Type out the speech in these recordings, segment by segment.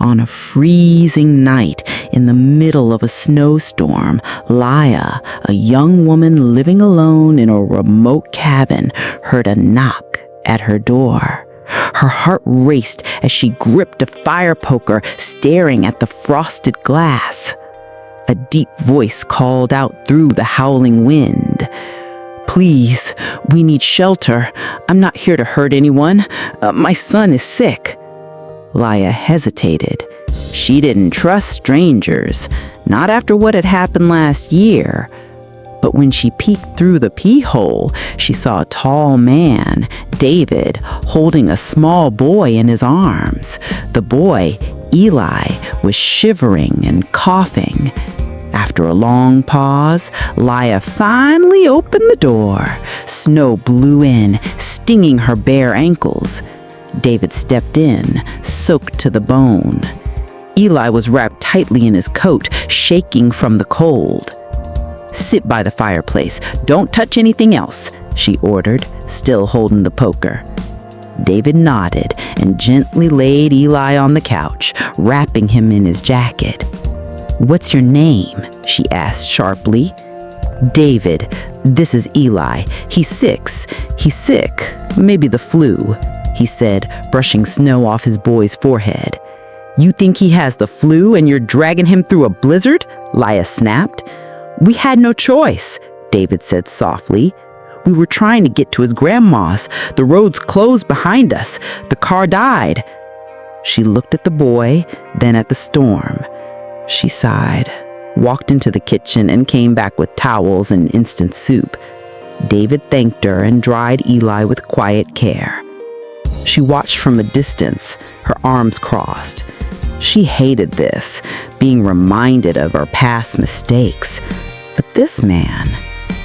On a freezing night in the middle of a snowstorm, Laya, a young woman living alone in a remote cabin, heard a knock at her door. Her heart raced as she gripped a fire poker, staring at the frosted glass. A deep voice called out through the howling wind. "Please, we need shelter. I'm not here to hurt anyone. My son is sick." Laya hesitated. She didn't trust strangers, not after what had happened last year. But when she peeked through the peehole, she saw a tall man, David, holding a small boy in his arms. The boy, Eli, was shivering and coughing. After a long pause, Laya finally opened the door. Snow blew in, stinging her bare ankles. David stepped in, soaked to the bone. Eli was wrapped tightly in his coat, shaking from the cold. "Sit by the fireplace. Don't touch anything else," she ordered, still holding the poker. David nodded and gently laid Eli on the couch, wrapping him in his jacket. "What's your name?" she asked sharply. "David. This is Eli. He's sick. Maybe the flu," he said, brushing snow off his boy's forehead. "You think he has the flu and you're dragging him through a blizzard?" Laya snapped. "We had no choice," David said softly. "We were trying to get to his grandma's. The roads closed behind us. The car died." She looked at the boy, then at the storm. She sighed, walked into the kitchen, and came back with towels and instant soup. David thanked her and dried Eli with quiet care. She watched from a distance, her arms crossed. She hated this, being reminded of her past mistakes. But this man,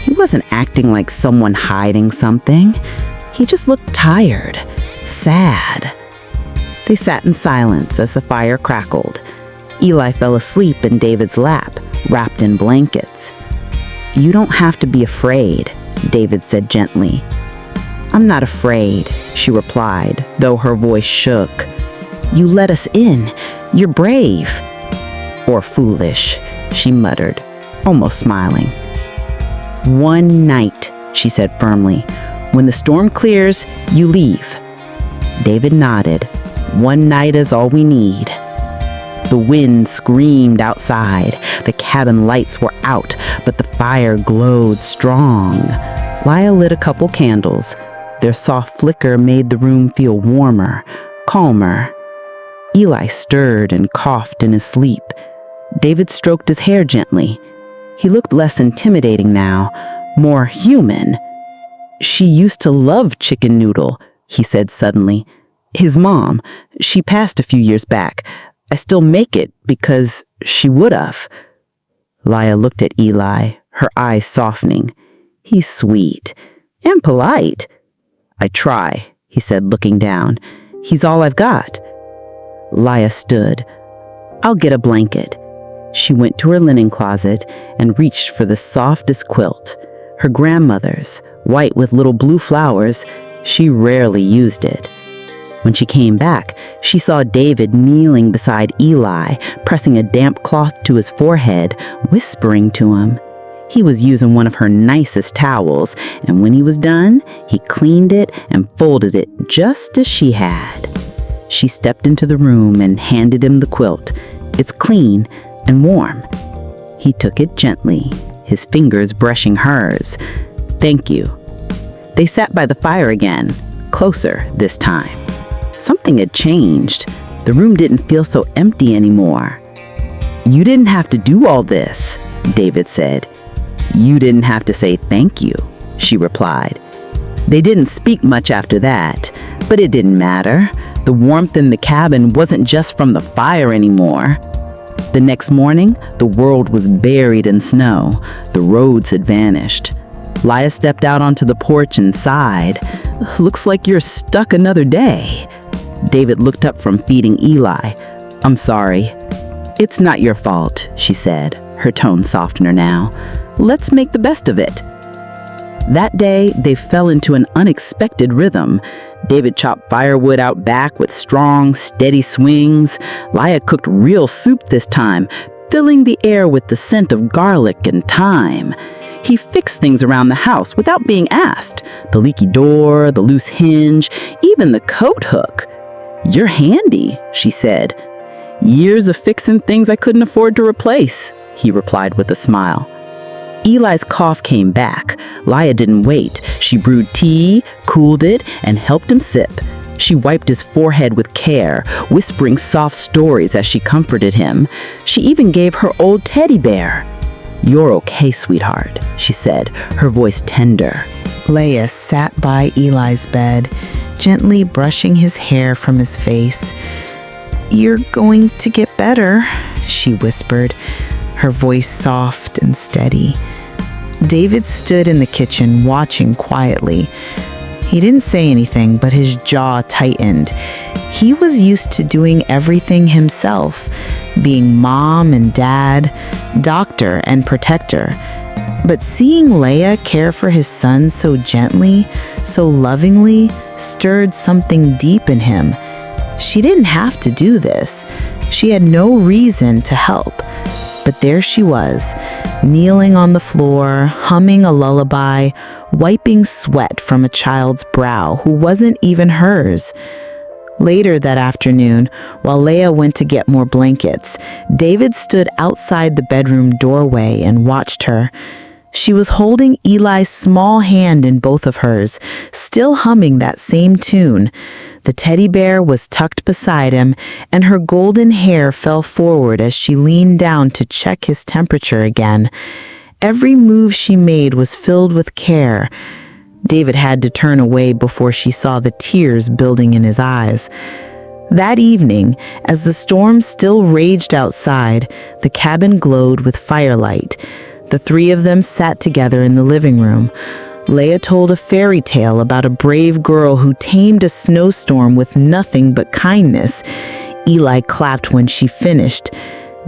he wasn't acting like someone hiding something. He just looked tired, sad. They sat in silence as the fire crackled. Eli fell asleep in David's lap, wrapped in blankets. "You don't have to be afraid," David said gently. "I'm not afraid," she replied, though her voice shook. "You let us in. You're brave." "Or foolish," she muttered, almost smiling. "One night," she said firmly. "When the storm clears, you leave." David nodded. "One night is all we need." The wind screamed outside. The cabin lights were out, but the fire glowed strong. Laya lit a couple candles. Their soft flicker made the room feel warmer, calmer. Eli stirred and coughed in his sleep. David stroked his hair gently. He looked less intimidating now, more human. "She used to love chicken noodle," he said suddenly. "His mom, she passed a few years back. I still make it because she would have." Laya looked at Eli, her eyes softening. "He's sweet and polite." "I try," he said, looking down. "He's all I've got." Laya stood. "I'll get a blanket." She went to her linen closet and reached for the softest quilt. Her grandmother's, white with little blue flowers. She rarely used it. When she came back, she saw David kneeling beside Eli, pressing a damp cloth to his forehead, whispering to him. He was using one of her nicest towels, and when he was done, he cleaned it and folded it just as she had. She stepped into the room and handed him the quilt. "It's clean and warm." He took it gently, his fingers brushing hers. "Thank you." They sat by the fire again, closer this time. Something had changed. The room didn't feel so empty anymore. "You didn't have to do all this," David said. "You didn't have to say thank you," she replied. They didn't speak much after that, but it didn't matter. The warmth in the cabin wasn't just from the fire anymore. The next morning, the world was buried in snow. The roads had vanished. Laya stepped out onto the porch and sighed. "Looks like you're stuck another day." David looked up from feeding Eli. "I'm sorry." "It's not your fault," she said, her tone softener now. "Let's make the best of it." That day, they fell into an unexpected rhythm. David chopped firewood out back with strong, steady swings. Laya cooked real soup this time, filling the air with the scent of garlic and thyme. He fixed things around the house without being asked. The leaky door, the loose hinge, even the coat hook. "You're handy," she said. "Years of fixing things I couldn't afford to replace," he replied with a smile. Eli's cough came back. Laya didn't wait. She brewed tea, cooled it, and helped him sip. She wiped his forehead with care, whispering soft stories as she comforted him. She even gave her old teddy bear. "You're okay, sweetheart," she said, her voice tender. Leia sat by Eli's bed, gently brushing his hair from his face. "You're going to get better," she whispered, her voice soft and steady. David stood in the kitchen, watching quietly. He didn't say anything, but his jaw tightened. He was used to doing everything himself, being mom and dad, doctor and protector. But seeing Leia care for his son so gently, so lovingly, stirred something deep in him. She didn't have to do this. She had no reason to help. But there she was, kneeling on the floor, humming a lullaby, wiping sweat from a child's brow who wasn't even hers. Later that afternoon, while Leia went to get more blankets, David stood outside the bedroom doorway and watched her. She was holding Eli's small hand in both of hers, still humming that same tune. The teddy bear was tucked beside him, and her golden hair fell forward as she leaned down to check his temperature again. Every move she made was filled with care. David had to turn away before she saw the tears building in his eyes. That evening, as the storm still raged outside, the cabin glowed with firelight. The three of them sat together in the living room. Leia told a fairy tale about a brave girl who tamed a snowstorm with nothing but kindness. Eli clapped when she finished.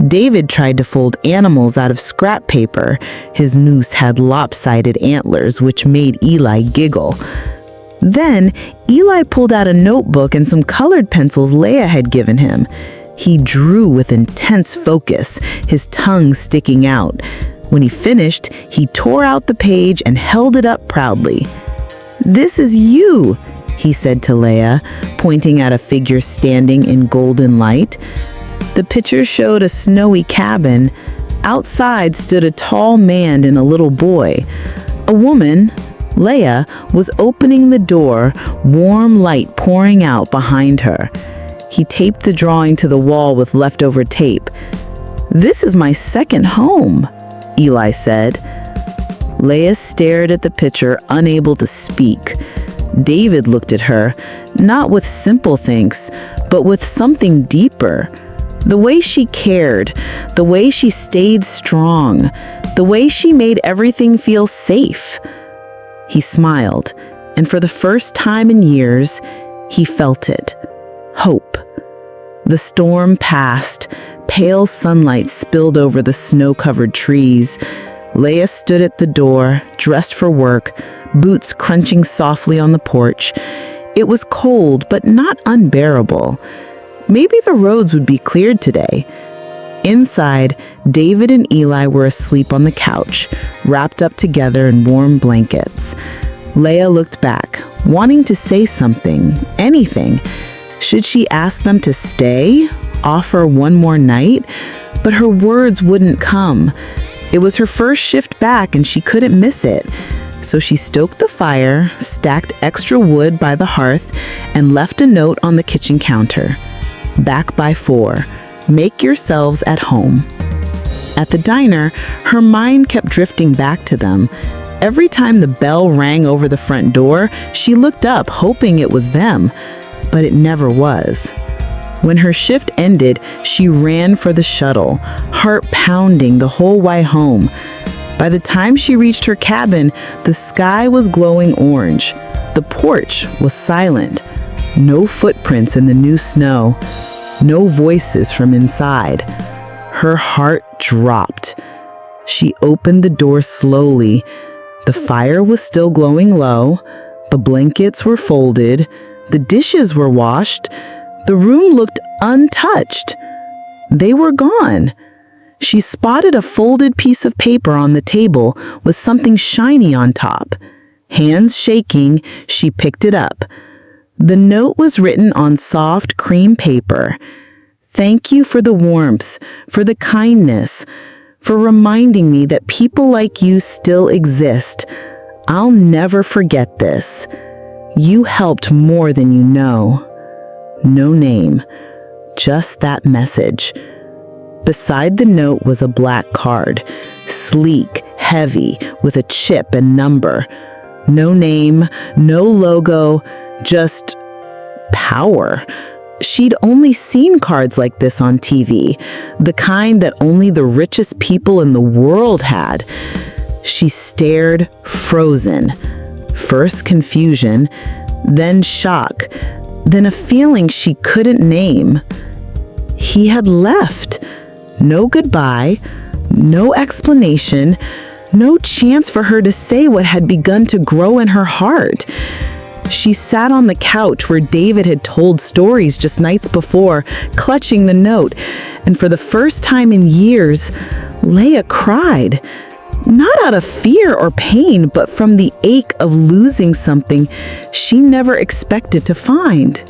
David tried to fold animals out of scrap paper. His moose had lopsided antlers, which made Eli giggle. Then, Eli pulled out a notebook and some colored pencils Leia had given him. He drew with intense focus, his tongue sticking out. When he finished, he tore out the page and held it up proudly. "This is you," he said to Leia, pointing at a figure standing in golden light. The picture showed a snowy cabin. Outside stood a tall man and a little boy. A woman, Leia, was opening the door, warm light pouring out behind her. He taped the drawing to the wall with leftover tape. "This is my second home," Eli said. Leia stared at the picture, unable to speak. David looked at her, not with simple thanks, but with something deeper. The way she cared, the way she stayed strong, the way she made everything feel safe. He smiled, and for the first time in years, he felt it. Hope. The storm passed. Pale sunlight spilled over the snow-covered trees. Leia stood at the door, dressed for work, boots crunching softly on the porch. It was cold, but not unbearable. Maybe the roads would be cleared today. Inside, David and Eli were asleep on the couch, wrapped up together in warm blankets. Leia looked back, wanting to say something, anything. Should she ask them to stay, offer one more night? But her words wouldn't come. It was her first shift back and she couldn't miss it. So she stoked the fire, stacked extra wood by the hearth, and left a note on the kitchen counter. Back by 4. Make yourselves at home. At the diner, her mind kept drifting back to them. Every time the bell rang over the front door, she looked up, hoping it was them. But it never was. When her shift ended, she ran for the shuttle, heart pounding the whole way home. By the time she reached her cabin, the sky was glowing orange. The porch was silent. No footprints in the new snow. No voices from inside. Her heart dropped. She opened the door slowly. The fire was still glowing low, the blankets were folded, the dishes were washed, the room looked untouched. They were gone. She spotted a folded piece of paper on the table with something shiny on top. Hands shaking, she picked it up. The note was written on soft cream paper. "Thank you for the warmth, for the kindness, for reminding me that people like you still exist. I'll never forget this. You helped more than you know." No name, just that message. Beside the note was a black card, sleek, heavy, with a chip and number. No name, no logo, just power. She'd only seen cards like this on TV, the kind that only the richest people in the world had. She stared, frozen. First confusion, then shock, then a feeling she couldn't name. He had left. No goodbye, no explanation, no chance for her to say what had begun to grow in her heart. She sat on the couch where David had told stories just nights before, clutching the note, and for the first time in years, Leah cried. Not out of fear or pain, but from the ache of losing something she never expected to find.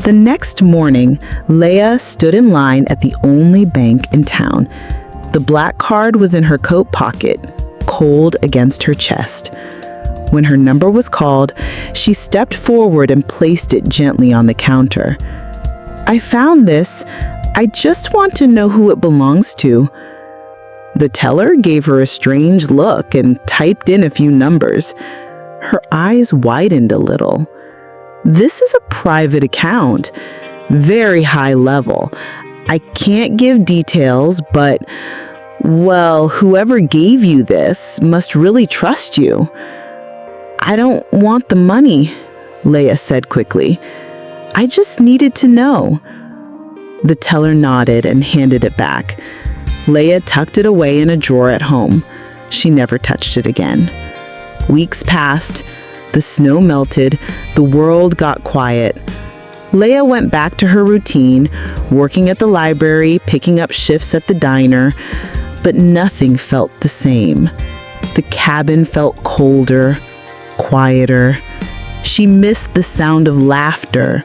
The next morning, Leah stood in line at the only bank in town. The black card was in her coat pocket, cold against her chest. When her number was called, she stepped forward and placed it gently on the counter. "I found this. I just want to know who it belongs to." The teller gave her a strange look and typed in a few numbers. Her eyes widened a little. "This is a private account, very high level. I can't give details, but, well, whoever gave you this must really trust you." "I don't want the money," Leah said quickly. "I just needed to know." The teller nodded and handed it back. Leah tucked it away in a drawer at home. She never touched it again. Weeks passed. The snow melted. The world got quiet. Leah went back to her routine, working at the library, picking up shifts at the diner, but nothing felt the same. The cabin felt colder, quieter. She missed the sound of laughter,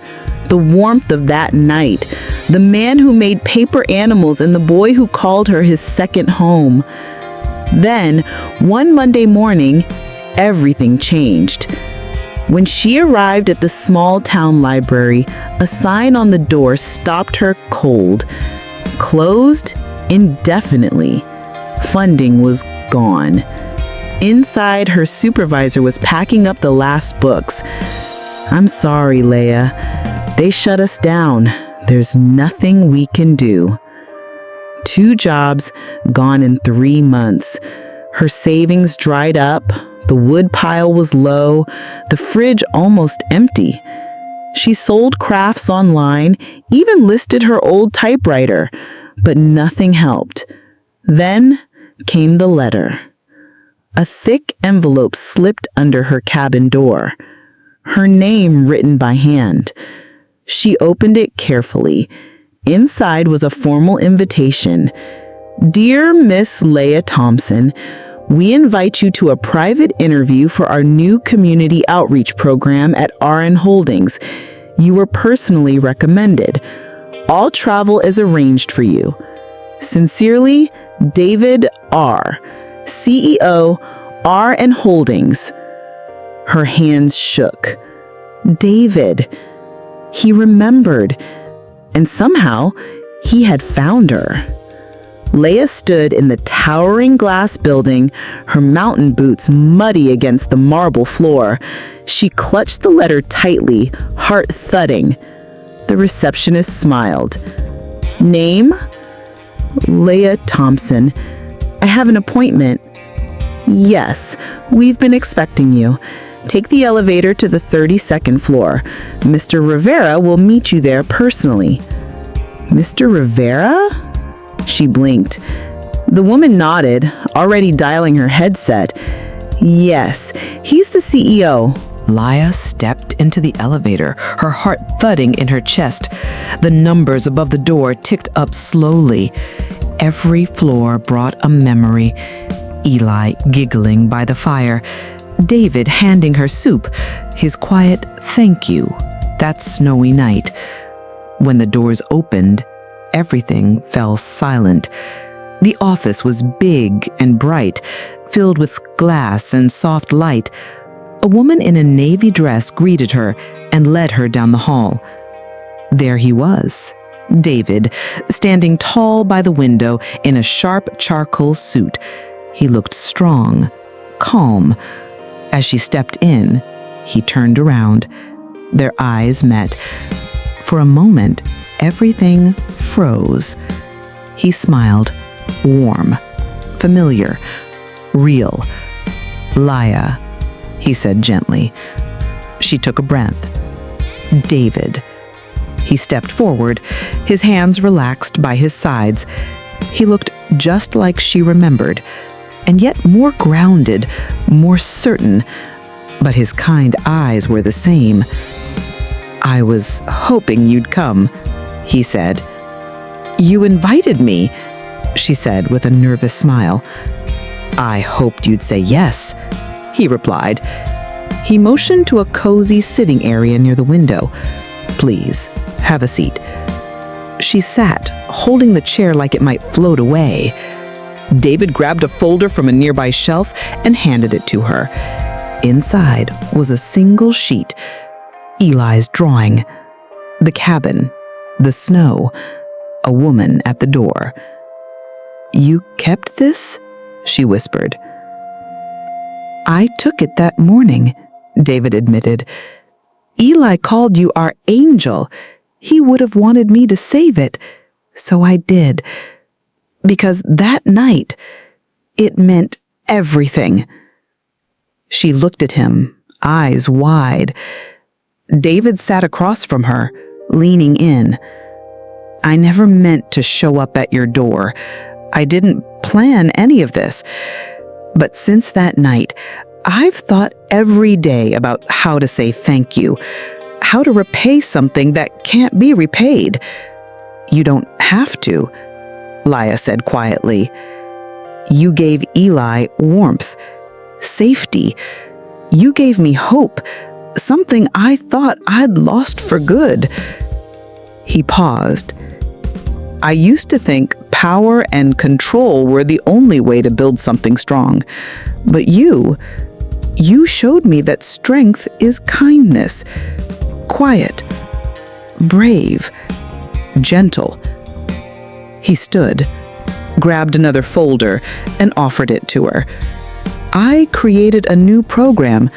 the warmth of that night, the man who made paper animals and the boy who called her his second home. Then, one Monday morning, everything changed. When she arrived at the small town library, a sign on the door stopped her cold. Closed indefinitely. Funding was gone. Inside, her supervisor was packing up the last books. "I'm sorry, Leah. They shut us down. There's nothing we can do." 2 jobs gone in 3 months. Her savings dried up. The wood pile was low. The fridge almost empty. She sold crafts online, even listed her old typewriter, but nothing helped. Then came the letter. A thick envelope slipped under her cabin door. Her name written by hand. She opened it carefully. Inside was a formal invitation. "Dear Miss Leah Thompson, we invite you to a private interview for our new community outreach program at RN Holdings. You were personally recommended. All travel is arranged for you. Sincerely, David R., CEO, RN Holdings." Her hands shook. David. He remembered. And somehow, he had found her. Leah stood in the towering glass building, her mountain boots muddy against the marble floor. She clutched the letter tightly, heart thudding. The receptionist smiled. "Name? Leah Thompson. I have an appointment." "Yes, we've been expecting you. Take the elevator to the 32nd floor. Mr. Rivera will meet you there personally." "Mr. Rivera?" She blinked. The woman nodded, already dialing her headset. Yes, he's the CEO. Laya stepped into the elevator, her heart thudding in her chest. The numbers above the door ticked up slowly. Every floor brought a memory. Eli giggling by the fire, David handing her soup, his quiet thank you that snowy night. When the doors opened, everything fell silent. The office was big and bright, filled with glass and soft light. A woman in a navy dress greeted her and led her down the hall. There he was, David, standing tall by the window in a sharp charcoal suit. He looked strong, calm. As she stepped in, he turned around. Their eyes met. For a moment, everything froze. He smiled, warm, familiar, real. Laya, he said gently. She took a breath. David. He stepped forward, his hands relaxed by his sides. He looked just like she remembered, and yet more grounded, more certain. But his kind eyes were the same. "I was hoping you'd come," he said. "You invited me," she said with a nervous smile. "I hoped you'd say yes," he replied. He motioned to a cozy sitting area near the window. "Please, have a seat." She sat, holding the chair like it might float away. David grabbed a folder from a nearby shelf and handed it to her. Inside was a single sheet. Eli's drawing. The cabin, the snow, a woman at the door. "You kept this?" she whispered. "I took it that morning," David admitted. "Eli called you our angel. He would have wanted me to save it, so I did. Because that night, it meant everything." She looked at him, eyes wide. David sat across from her, leaning in. "I never meant to show up at your door. I didn't plan any of this. But since that night, I've thought every day about how to say thank you, how to repay something that can't be repaid." "You don't have to," Laya said quietly. "You gave Eli warmth, safety. You gave me hope, something I thought I'd lost for good." He paused. "I used to think power and control were the only way to build something strong. But you showed me that strength is kindness, quiet, brave, gentle." He stood, grabbed another folder, and offered it to her. "I created a new program,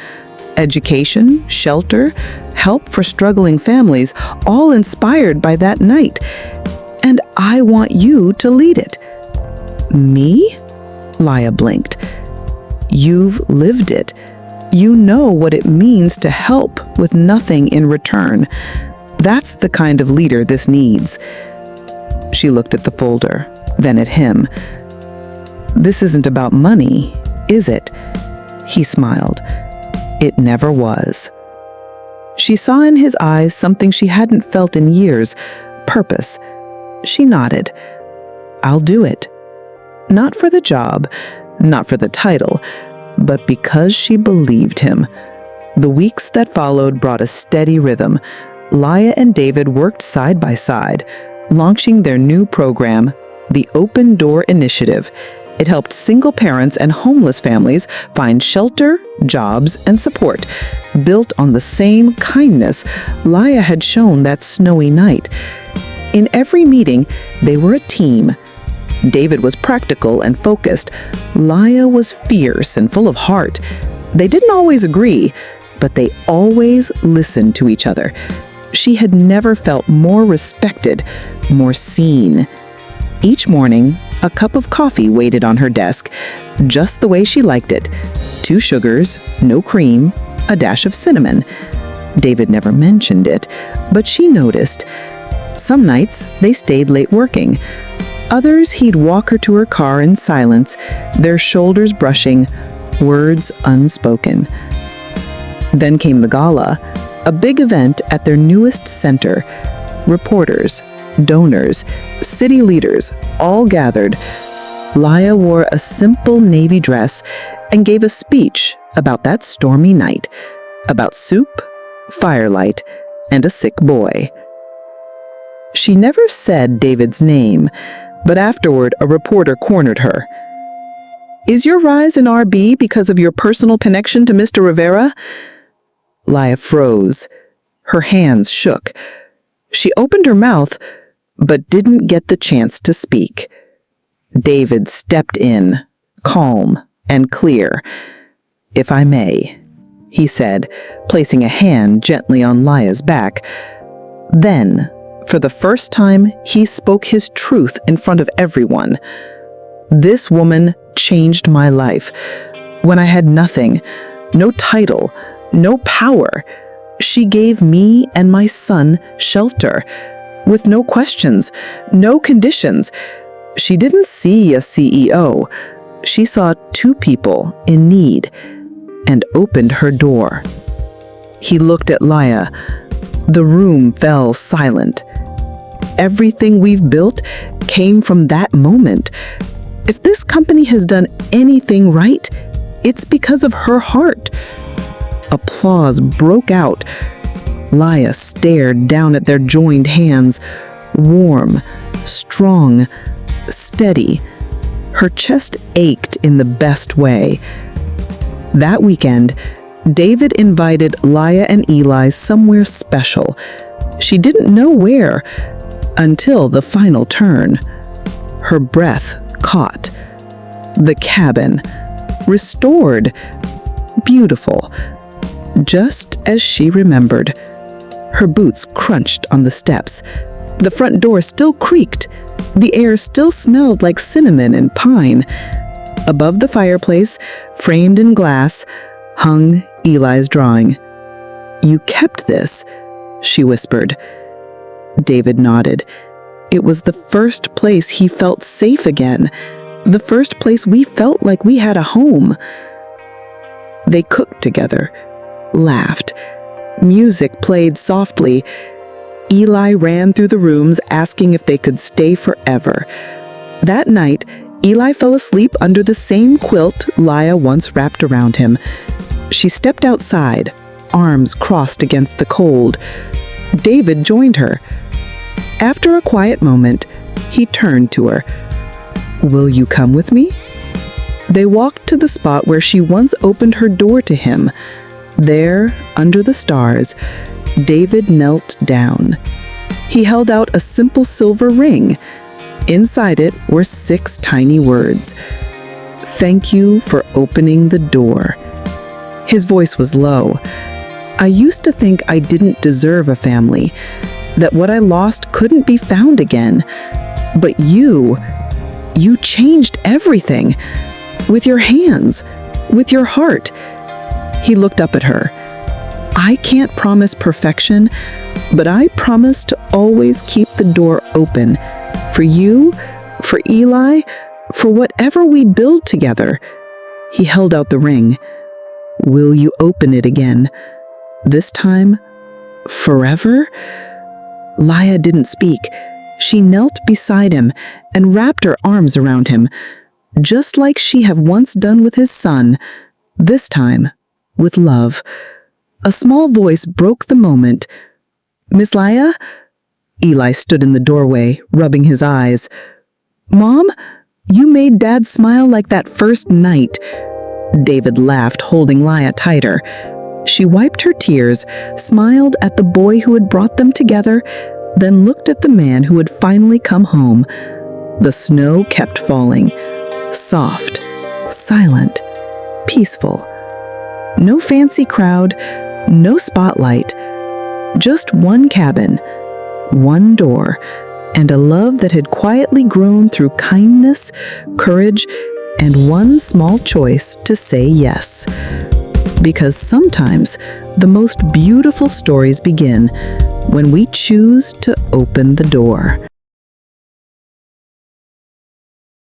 education, shelter, help for struggling families, all inspired by that night. And I want you to lead it." "Me?" Laya blinked. "You've lived it. You know what it means to help with nothing in return. That's the kind of leader this needs." She looked at the folder, then at him. "This isn't about money, is it?" He smiled. "It never was." She saw in his eyes something she hadn't felt in years, purpose. She nodded. "I'll do it. Not for the job, not for the title, but because she believed him." The weeks that followed brought a steady rhythm. Laya and David worked side by side, launching their new program, the Open Door Initiative. It helped single parents and homeless families find shelter, jobs, and support, built on the same kindness Laya had shown that snowy night. In every meeting, they were a team. David was practical and focused. Laya was fierce and full of heart. They didn't always agree, but they always listened to each other. She had never felt more respected, more seen. Each morning, a cup of coffee waited on her desk, just the way she liked it. 2 sugars, no cream, a dash of cinnamon. David never mentioned it, but she noticed. Some nights, they stayed late working. Others, he'd walk her to her car in silence, their shoulders brushing, words unspoken. Then came the gala, a big event at their newest center. Reporters, donors, city leaders, all gathered. Laya wore a simple navy dress and gave a speech about that stormy night, about soup, firelight, and a sick boy. She never said David's name, but afterward a reporter cornered her. "Is your rise in RB because of your personal connection to Mr. Rivera?" Laya froze. Her hands shook. She opened her mouth, but didn't get the chance to speak. David stepped in, calm and clear. "If I may," he said, placing a hand gently on Laya's back. Then, for the first time, he spoke his truth in front of everyone. "This woman changed my life. When I had nothing, no title, no power, she gave me and my son shelter, with no questions, no conditions. She didn't see a CEO. She saw two people in need and opened her door." He looked at Laya. The room fell silent. "Everything we've built came from that moment. If this company has done anything right, it's because of her heart." Applause broke out. Laya stared down at their joined hands, warm, strong, steady. Her chest ached in the best way. That weekend, David invited Laya and Eli somewhere special. She didn't know where until the final turn. Her breath caught. The cabin, restored, beautiful, just as she remembered. Her boots crunched on the steps. The front door still creaked. The air still smelled like cinnamon and pine. Above the fireplace, framed in glass, hung Eli's drawing. "You kept this," she whispered. David nodded. It was the first place he felt safe again, the first place we felt like we had a home. They cooked together, laughed. Music played softly. Eli ran through the rooms asking if they could stay forever. That night, Eli fell asleep under the same quilt Laya once wrapped around him. She stepped outside, arms crossed against the cold. David joined her. After a quiet moment, he turned to her. "Will you come with me?" They walked to the spot where she once opened her door to him. There, under the stars, David knelt down. He held out a simple silver ring. Inside it were 6 tiny words. "Thank you for opening the door." His voice was low. "I used to think I didn't deserve a family, that what I lost couldn't be found again. But you changed everything. With your hands, with your heart." He looked up at her. "I can't promise perfection, but I promise to always keep the door open. For you, for Eli, for whatever we build together." He held out the ring. "Will you open it again? This time, forever?" Laya didn't speak. She knelt beside him and wrapped her arms around him, just like she had once done with his son, this time with love. A small voice broke the moment. "Miss Laya?" Eli stood in the doorway, rubbing his eyes. "Mom, you made Dad smile like that first night." David laughed, holding Laya tighter. She wiped her tears, smiled at the boy who had brought them together, then looked at the man who had finally come home. The snow kept falling, soft, silent, peaceful. No fancy crowd, no spotlight, just one cabin, one door, and a love that had quietly grown through kindness, courage, and one small choice to say yes. Because sometimes the most beautiful stories begin when we choose to open the door.